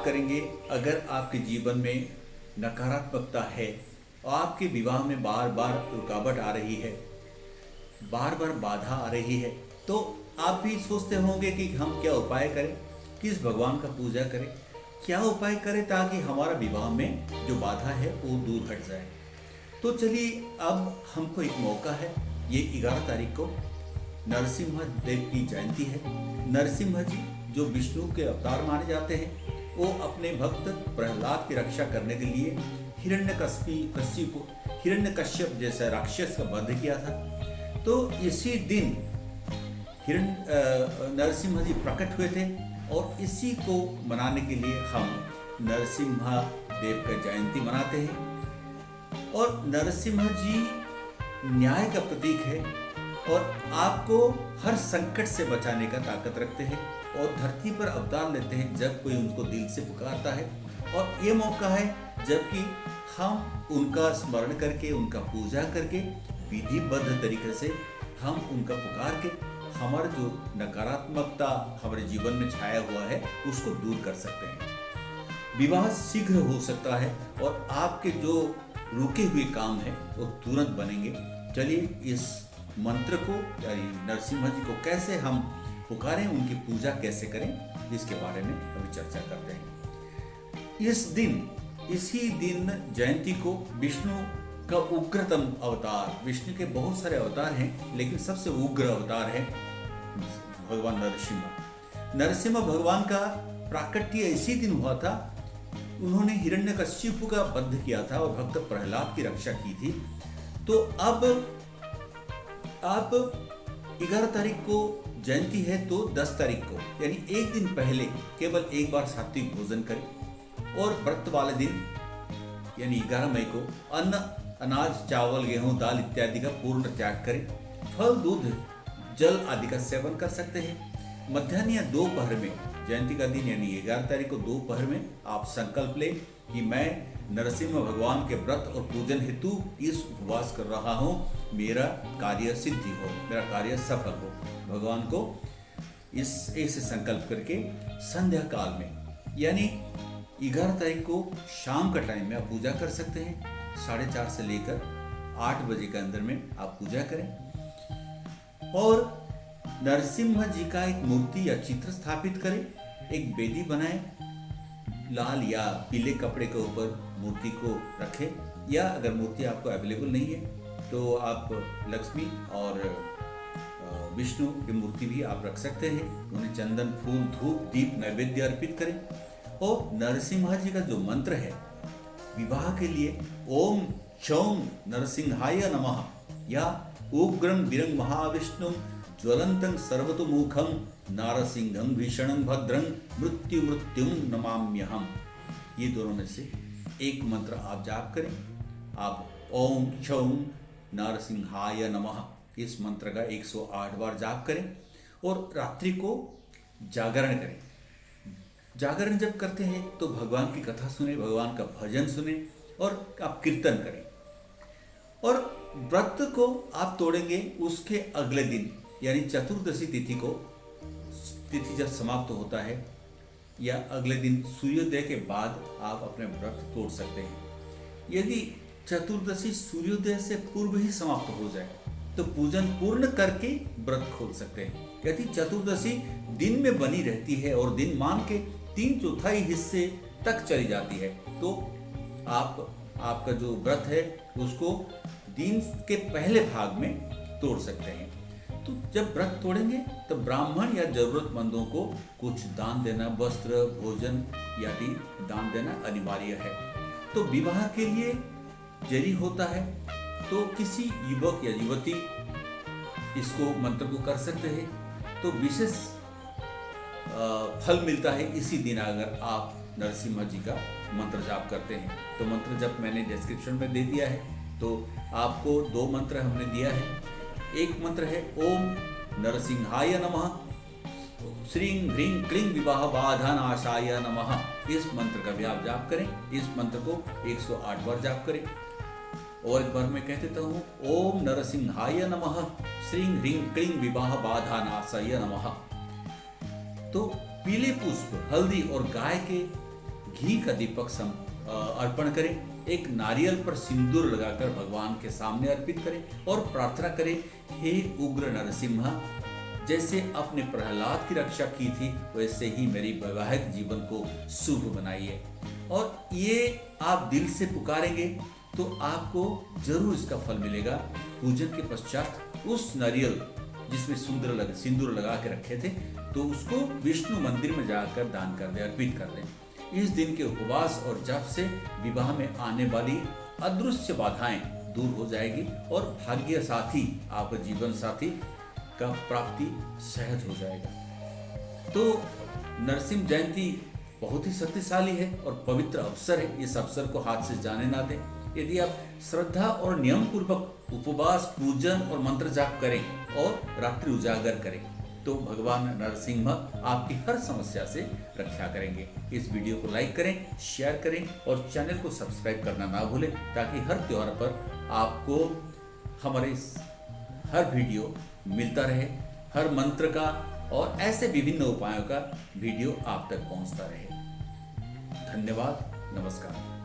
करेंगे अगर आपके जीवन में नकारात्मकता है और आपके विवाह में बार बार रुकावट आ रही है, बार बार बाधा आ रही है, तो आप भी सोचते होंगे कि हम क्या उपाय करें, किस भगवान का पूजा करें, क्या उपाय करें ताकि हमारा विवाह में जो बाधा है वो दूर हट जाए। तो चलिए, अब हमको एक मौका है। ये 11 तारीख को नरसिम्हा देव की जयंती है। नरसिम्हा जी जो विष्णु के अवतार माने जाते हैं, वो अपने भक्त प्रहलाद की रक्षा करने के लिए हिरण्यकश्यप जैसा राक्षस का वध किया था। तो इसी दिन नरसिम्हा जी प्रकट हुए थे और इसी को मनाने के लिए हम नरसिम्हा देव का जयंती मनाते हैं। और नरसिम्हा जी न्याय का प्रतीक है और आपको हर संकट से बचाने का ताकत रखते हैं और धरती पर अवतार लेते हैं जब कोई उनको दिल से पुकारता है। और ये मौका है जबकि हम उनका स्मरण करके, उनका पूजा करके, विधिबद्ध तरीके से हम उनका पुकार के हमारा जो नकारात्मकता हमारे जीवन में छाया हुआ है उसको दूर कर सकते हैं। विवाह शीघ्र हो सकता है और आपके जो रुके हुए काम है वो तुरंत बनेंगे। चलिए, इस मंत्र को यानी नरसिम्हा जी को कैसे हम पुकारें, उनकी पूजा कैसे करें, इसके बारे में अभी चर्चा करते हैं। इसी दिन जयंती को विष्णु का उग्रतम अवतार, विष्णु के बहुत सारे अवतार हैं लेकिन सबसे उग्र अवतार है भगवान नरसिम्हा। नरसिम्हा भगवान का प्राकट्य इसी दिन हुआ था। उन्होंने हिरण्यकश्यप का वध किया था और भक्त प्रहलाद की रक्षा की थी। तो अब आप 11 तारीख को जयंती है तो 10 तारीख को यानी एक दिन पहले केवल एक बार सात्विक भोजन करें और व्रत वाले दिन यानी 11 मई को अन्न, अनाज, चावल, गेहूं, दाल इत्यादि का पूर्ण त्याग करें। फल, दूध, जल आदि का सेवन कर सकते हैं। मध्याह्न या दोपहर में जयंती का दिन यानी 11 तारीख को दोपहर में आप संकल्प लें कि मैं नरसिम्हा भगवान के व्रत और पूजन हेतु इस उपवास कर रहा हूँ, मेरा कार्य सिद्धि हो, मेरा कार्य सफल हो। भगवान को इस ऐसे संकल्प करके संध्या काल में यानी 11 तारीख को शाम का टाइम में आप पूजा कर सकते हैं। 4:30 से लेकर 8 बजे के अंदर में आप पूजा करें और नरसिम्हा जी का एक मूर्ति या चित्र स्थापित करें। एक वेदी बनाएं, लाल या पीले कपड़े के ऊपर मूर्ति को रखें या अगर मूर्ति आपको अवेलेबल नहीं है तो आप लक्ष्मी और विष्णु की मूर्ति भी आप रख सकते हैं। उन्हें चंदन, फूल, धूप, दीप, नैवेद्य अर्पित करें और नरसिम्हा जी का जो मंत्र है विवाह के लिए, ओम क्षौम नरसिंहाय नमः या उग्रं वीरं महाविष्णुं ज्वलंतं सर्वतोमुखं नारसिंहं भीषणं भद्रं मृत्युं नमाम्यहम्, ये दोनों में से एक मंत्र आप जाप करें। आप ओम क्षौम नरसिंहाय नमः इस मंत्र का 108 बार जाप करें और रात्रि को जागरण करें। जागरण जब करते हैं तो भगवान की कथा सुने, भगवान का भजन सुने और आप कीर्तन करें। और व्रत को आप तोड़ेंगे उसके अगले दिन यानी चतुर्दशी तिथि जब समाप्त होता है या अगले दिन सूर्योदय के बाद आप अपने व्रत तोड़ सकते हैं। यदि चतुर्दशी सूर्योदय से पूर्व ही समाप्त हो जाए तो पूजन पूर्ण करके व्रत खोल सकते हैं। यदि चतुर्दशी दिन में बनी रहती है और दिन मान के 3/4 हिस्से तक चली जाती है तो आपका जो व्रत है उसको दिन के पहले भाग में तोड़ सकते हैं। तो जब व्रत तोड़ेंगे तो ब्राह्मण या जरूरतमंदों को कुछ दान देना, वस्त्र, भोजन आदि दान देना अनिवार्य है। तो विवाह के लिए जरी होता है तो किसी युवक या युवती इसको मंत्र को कर सकते हैं तो विशेष फल मिलता है इसी दिन अगर आप नरसिम्हा जी का मंत्र जाप करते हैं। तो मंत्र जप मैंने डिस्क्रिप्शन में दे दिया है। तो आपको 2 मंत्र हमने दिया है। एक मंत्र है ओम नरसिंहाय नमः, श्रीं ह्रीं क्लीं विवाह बाधा नाशाय नमः। इस मंत्र का भी आप जाप करें। इस मंत्र को 108 बार जाप करें। और एक बार मैं कह देता हूँ, ओम नरसिंहाय नमः, श्रीं ह्रीं क्लीं विवाह बाधा नाशाय नमः। तो पीले पुष्प, हल्दी और गाय के घी का दीपक अर्पण करें। एक नारियल पर सिंदूर लगाकर भगवान के सामने अर्पित करें और प्रार्थना करें, हे उग्र नरसिम्हा, जैसे आपने प्रहलाद की रक्षा की थी वैसे ही मेरी वैवाहिक जीवन को शुभ बनाइए। और ये आप दिल से पुकारेंगे तो आपको जरूर इसका फल मिलेगा। पूजन के पश्चात उस नारियल जिसमें सिंदूर लगा के रखे थे तो उसको विष्णु मंदिर में जाकर दान कर दें, अर्पित कर दें। इस दिन के उपवास और जप से विवाह में आने वाली अदृश्य बाधाएं दूर हो जाएगी और भाग्य साथी, आपका जीवन साथी का प्राप्ति सहज हो जाएगा। तो नरसिंह जयंती बहुत ही शक्तिशाली है और पवित्र अवसर है। इस अवसर को हाथ से जाने ना दें। यदि आप श्रद्धा और नियम पूर्वक उपवास, पूजन और मंत्र जाप करें और रात्रि उजागर करें तो भगवान नरसिंह आपकी हर समस्या से रक्षा करेंगे। इस वीडियो को लाइक करें, शेयर करें और चैनल को सब्सक्राइब करना ना भूलें ताकि हर त्योहार पर आपको हमारे हर वीडियो मिलता रहे, हर मंत्र का और ऐसे विभिन्न उपायों का वीडियो आप तक पहुंचता रहे। धन्यवाद, नमस्कार।